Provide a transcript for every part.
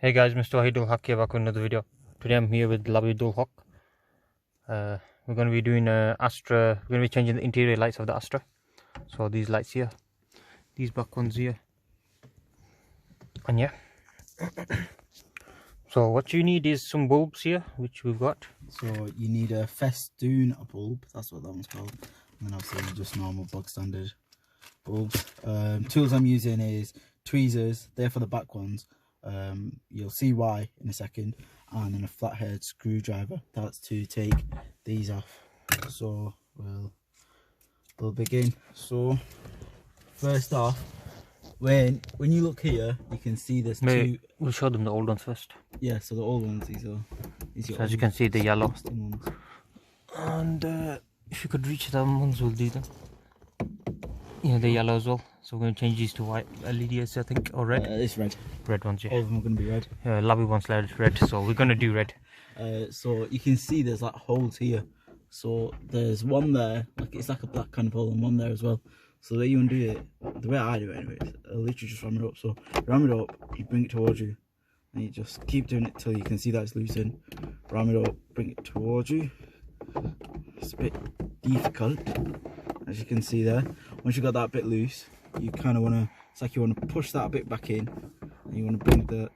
Hey guys, Mr. Wahidul Haque here back with another video. Today I'm here with Labidul Haq. We're going to be doing Astra. We're going to be changing the interior lights of the Astra. So these lights here, these back ones here, and yeah. So what you need is some bulbs here, which we've got. So you need a festoon bulb, that's what that one's called, and then obviously just normal bog standard bulbs. Tools I'm using is tweezers, they're for the back ones. You'll see why in a second, and then a flathead screwdriver, that's to take these off. So we'll begin. So first off, when you look here, you can see there's two. We'll show them the old ones first. Yeah, so the old ones, these are so as you can see, the yellow ones. And if you could reach them ones, we'll do them. Yeah, the yellow as well. So we're going to change these to white LEDs, I think, or red. It's red. Red ones, yeah. All of them are going to be red. Yeah, Labby wants red, so we're going to do red. So you can see there's like holes here. So there's one there, like it's like a black kind of hole, and one there as well. So the way you want to do it, the way I do it anyways, I literally just ram it up. So you ram it up, you bring it towards you, and you just keep doing it till you can see that it's loosened. Ram it up, bring it towards you. It's a bit difficult, as you can see there. Once you got that bit loose, you kind of want to, it's like you want to push that bit back in, and you want to bring the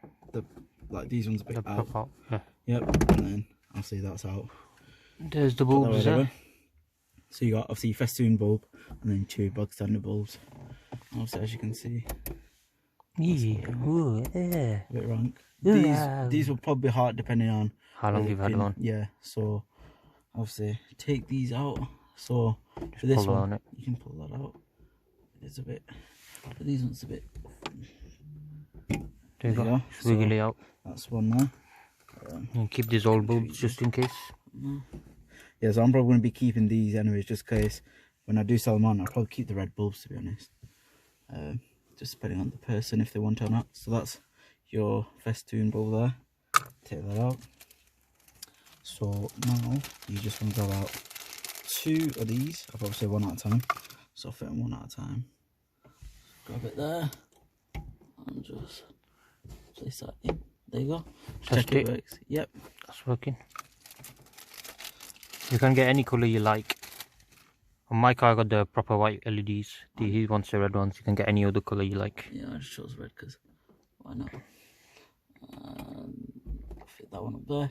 like these ones a bit out. Yeah. Yep, and then I'll see that's out. There's the bulbs there. So you got obviously your festoon bulb and then two bog standard bulbs. And obviously, as you can see, ooh, yeah. A bit rank. Yeah. These will probably be hard depending on how long you've had them on. Yeah, so obviously take these out. So just for this pull one, on it. you can pull that out. It's a bit. But these ones a bit. There you go. Wiggly out. That's one there. And keep these old bulbs just in case. Yeah, so I'm probably going to be keeping these anyways, just in case when I do sell them on, I'll probably keep the red bulbs, to be honest. Just depending on the person if they want or not. So that's your festoon bulb there. Take that out. So now you just want to grab out two of these. I'll probably say one at a time. So I'll fit them one at a time. Grab it there and just place that in. There you go. Check it works. Yep, that's working. You can get any colour you like. On my car I got the proper white LEDs. He wants the red ones. You can get any other colour you like. Yeah, I just chose red because why not? Fit that one up there.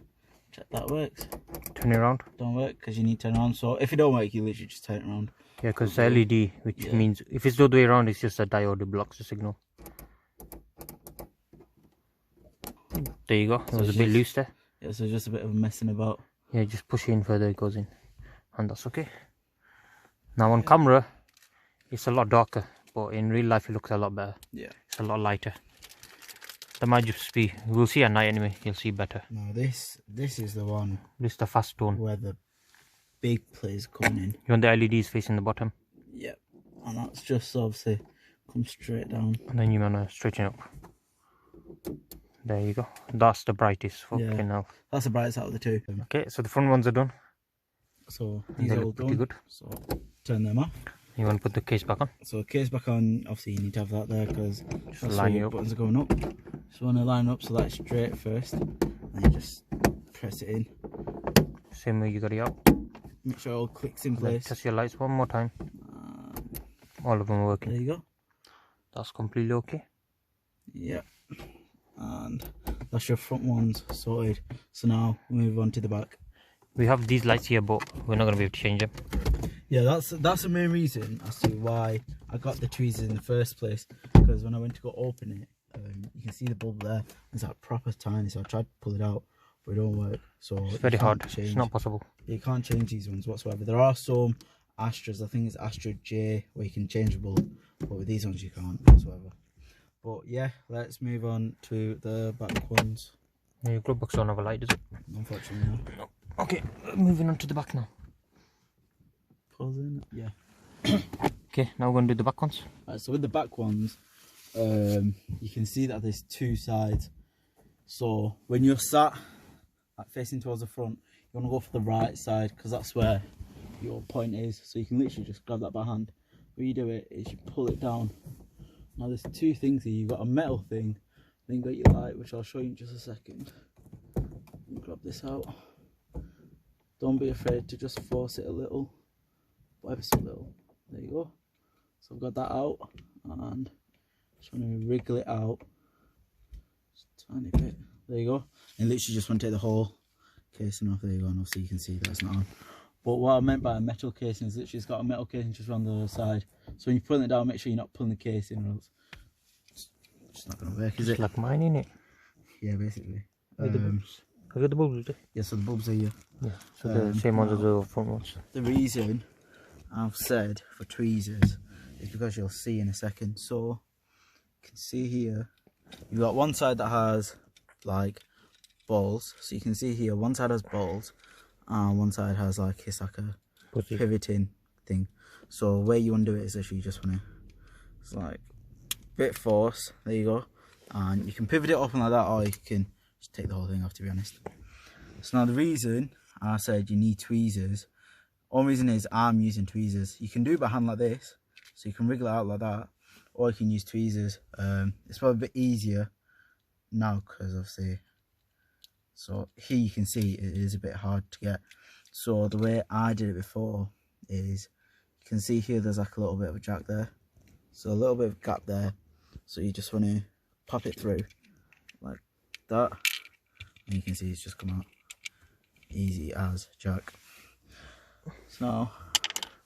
Check that works. Turn it around. Don't work because you need to turn around. So if it don't work, you literally just turn it around. Yeah, because it's LED, which means if it's the other way around, it's just a diode that blocks the signal. There you go. It was a bit loose there. Yeah, so just a bit of messing about. Yeah, just push it in further, it goes in. And that's okay. Now on camera, it's a lot darker, but in real life it looks a lot better. Yeah. It's a lot lighter. That might just be, we'll see at night anyway, you'll see better. Now this is the one. This is the fast tone. Where the big players coming in. You want the LEDs facing the bottom? Yep. And that's just obviously come straight down. And then you want to straighten up. There you go. That's the brightest. Fucking hell. That's the brightest out of the two. Okay, so the front ones are done. So these are all pretty good. So turn them off. You want to put the case back on? So case back on, obviously you need to have that there because that's where your buttons are going up. So you want to line up so that's straight first. And you just press it in. Same way you got it out. Make sure it all clicks in place. Test your lights one more time. All of them are working. There you go. That's completely okay. Yeah. And that's your front ones sorted. So now we move on to the back. We have these lights here, but we're not going to be able to change them. Yeah, that's the main reason as to why I got the tweezers in the first place. Because when I went to go open it, you can see the bulb there. It's like proper tiny, so I tried to pull it out, but it don't work. So it's very hard. It's not possible. You can't change these ones whatsoever. There are some Astras, I think it's Astra J, where you can change the bulb, but with these ones you can't whatsoever. But yeah, let's move on to the back ones. Your glove box don't have a light, does it? Unfortunately, no. Okay, moving on to the back now. Pausing. Yeah. Okay, now we're going to do the back ones. Right, so with the back ones, you can see that there's two sides. So when you're sat facing towards the front, you want to go for the right side because that's where your point is. So you can literally just grab that by hand. What you do it is you pull it down. Now there's two things here. You've got a metal thing Then you got your light, which I'll show you in just a second. Grab this out. Don't be afraid to just force it a little, but ever so little. There you go. So I've got that out, and just want to wriggle it out just a tiny bit. There you go. And literally just want to take the whole casing off. There you go, and obviously you can see that's not on. But what I meant by a metal casing is literally it's got a metal casing just around the other side. So when you're pulling it down, make sure you're not pulling the casing, or else it's just not going to work, is it? Like mine, innit? Yeah, basically. Have you got the bulbs? Yeah, so the bulbs are here. Yeah, so the same ones as the front ones. The reason I've said for tweezers is because you'll see in a second. So you can see here, you've got one side that has like balls. So you can see here, one side has balls, and one side has like, it's like a pivoting thing. So where you undo it is actually you just want to, it's like bit force. There you go, and you can pivot it up and like that, or you can just take the whole thing off, to be honest. So now the reason I said you need tweezers, only reason is I'm using tweezers. You can do it by hand like this, so you can wriggle it out like that, or you can use tweezers. It's probably a bit easier now because obviously, so here you can see it is a bit hard to get. So the way I did it before is, you can see here there's like a little bit of a jack there, so a little bit of gap there, so you just want to pop it through like that, and you can see it's just come out easy as jack. So now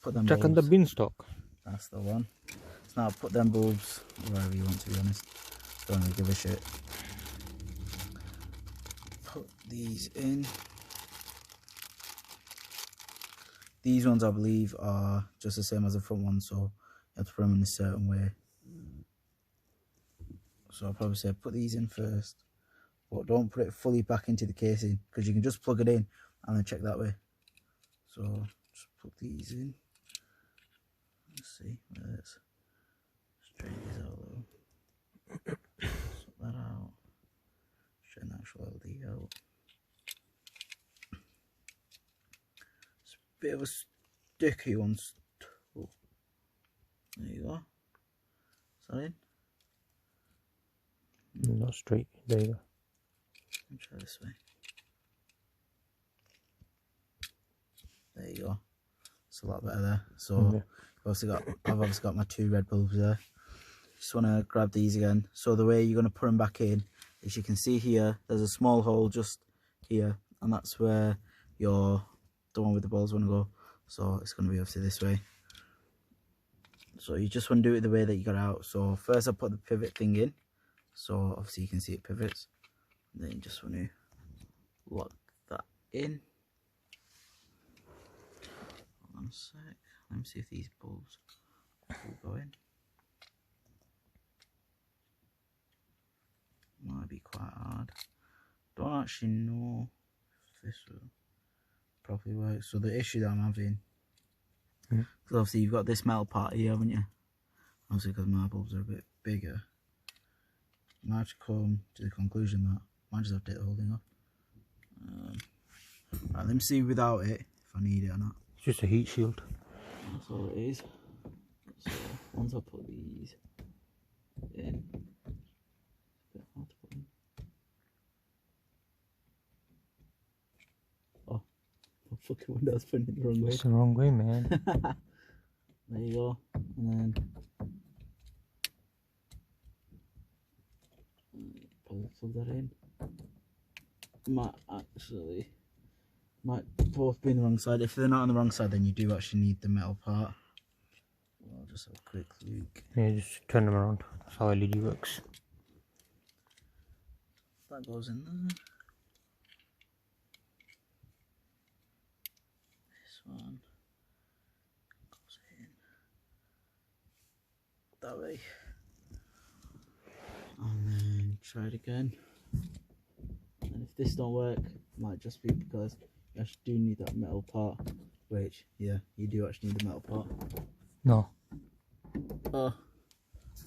put them Jack on the beanstalk. That's the one. So now put them bulbs wherever you want, to be honest. Don't really give a shit. Put these in. These ones I believe are just the same as the front ones, so you have to put them in a certain way. So I'll probably say put these in first, but don't put it fully back into the casing, because you can just plug it in and then check that way. So just put these in. Let's see, let's straighten these out a little. Sort that out. Straighten the actual LED out. It's a bit of a sticky one. Oh. There you go. Is that in? Not straight. There you go. Let me try this way. There you go. It's a lot better there. So I've obviously got my 2 red bulbs there. Just want to grab these again. So the way you're going to put them back in is, you can see here there's a small hole just here, and that's where the one with the balls want to go. So it's going to be obviously this way. So you just want to do it the way that you got it out. So first I put the pivot thing in, so obviously you can see it pivots. And then you just want to lock that in. Hold on a sec. Let me see if these bulbs will go in. Might be quite hard. Don't actually know if this will properly work. So the issue that I'm having, because obviously you've got this metal part here, haven't you? Obviously because my bulbs are a bit bigger, I might have to come to the conclusion that I might just have to take the whole thing off. Right, let me see without it if I need it or not. It's just a heat shield. That's all it is. So once I put these in, it's a bit hard to put in. Oh, my fucking window's pointing the wrong way. It's the wrong way, man. There you go. And then probably plug that in. Might both be on the wrong side. If they're not on the wrong side, then you do actually need the metal part. I'll just have a quick look. Yeah, just turn them around. That's how LED works. That goes in there. This one goes in that way. And then try it again. And if this don't work, it might just be because you actually do need that metal part. Which, yeah, you do actually need the metal part. No. Oh,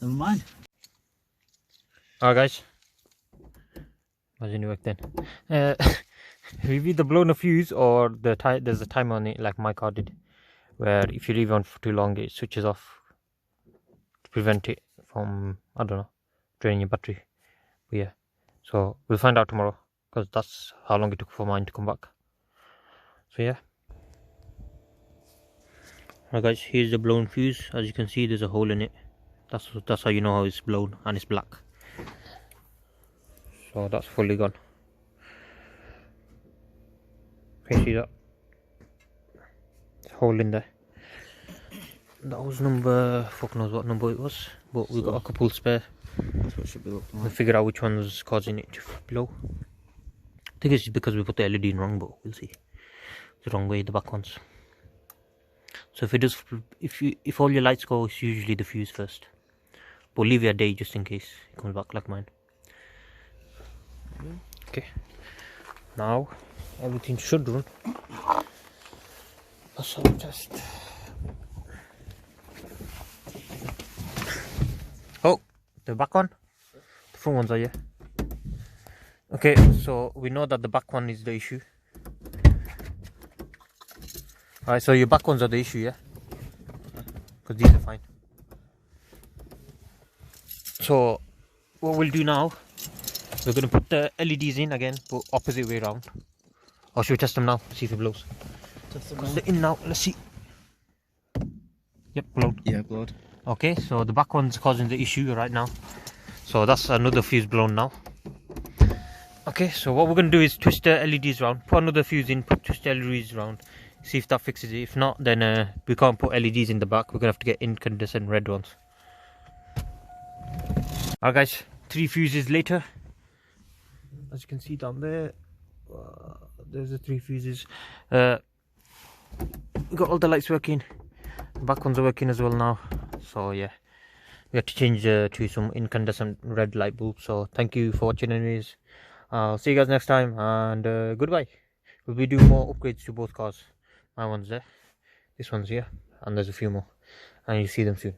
never mind. Alright guys. Imagine it worked then. We've either blown a fuse or there's a timer on it, like my car did, where if you leave it on for too long it switches off to prevent it from, I don't know, draining your battery. But yeah, so we'll find out tomorrow, because that's how long it took for mine to come back. So yeah. Alright guys, here's the blown fuse. As you can see, there's a hole in it. That's how you know how it's blown, and it's black. So that's fully gone. Can you see that? Hole in there. That was number, fuck knows what number it was, but we got a couple spare. That's what it should be looking like. We'll figure out which one was causing it to blow. I think it's because we put the LED in wrong, but we'll see. The wrong way, the back ones. So if it does, if all your lights go, it's usually the fuse first. But leave it a day just in case it comes back like mine. Okay. Now everything should run. Let's have a test. Oh, the back one. The front ones are here. Okay, so we know that the back one is the issue. Alright, so your back ones are the issue, yeah? Because these are fine. So, what we'll do now, we're going to put the LEDs in again, but opposite way around. Or should we test them now? See if it blows. Test them They're in now, let's see. Yep, blowed. Yeah, blood. Okay, so the back one's causing the issue right now. So that's another fuse blown now. Okay, so what we're going to do is twist the LEDs around, put another fuse in, twist the LEDs around, see if that fixes it. If not, then we can't put LEDs in the back. We're going to have to get incandescent red ones. Alright guys, 3 fuses later. As you can see down there, there's the 3 fuses. We got all the lights working. The back ones are working as well now. So yeah, we have to change to some incandescent red light bulbs. So thank you for watching anyways. I'll see you guys next time, and goodbye. We'll be doing more upgrades to both cars. My one's there, this one's here, and there's a few more, and you'll see them soon.